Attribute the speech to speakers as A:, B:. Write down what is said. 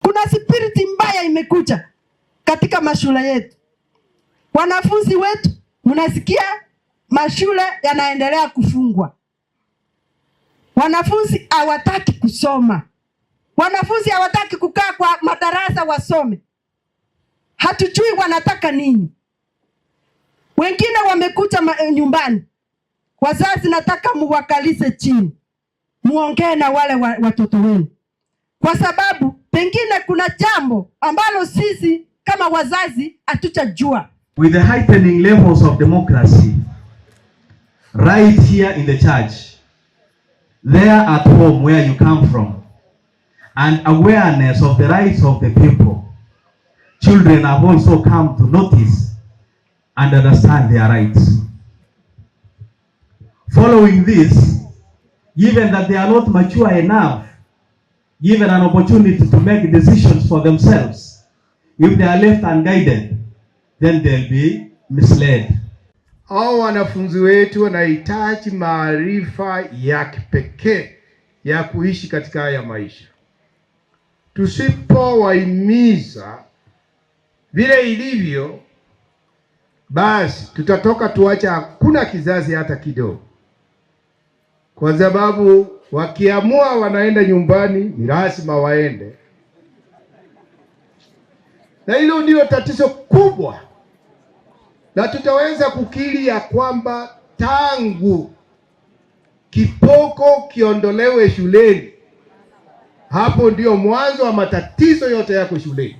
A: Kuna spiriti mbaya imekuja katika mashule yetu. Wanafunzi wetu, mnasikia mashule yanaendelea kufungwa. Wanafunzi hawataki kusoma. Wanafunzi hawataki kukaa kwa madarasa wasome. Hatujui wanataka nini. Wengine wamekuja nyumbani. Wazazi, nataka muwakalize chini, muongee na wale watoto wenu, kwa sababu pengine kuna jambo ambalo sisi kama wazazi hatujajua.
B: With the heightening levels of democracy right here in the church, there at home where you come from, and awareness of the rights of the people, children have also come to notice and understand their rights. Following this, given that they are not mature enough, given an opportunity to make decisions for themselves, if they are left unguided, then they'll be misled.
C: Hao wanafunzi wetu wanahitaji maarifa ya kipekee ya kuishi katika haya maisha. Tusipowahimiza vile ilivyo, basi tutatoka tuacha hakuna kizazi hata kidogo. Kwa sababu wakiamua wanaenda nyumbani, ni lazima waende. Na hilo ndio tatizo kubwa. Na tutaweza kukiri ya kwamba tangu kipoko kiondolewe shuleni, hapo ndio mwanzo wa matatizo yote yako shuleni.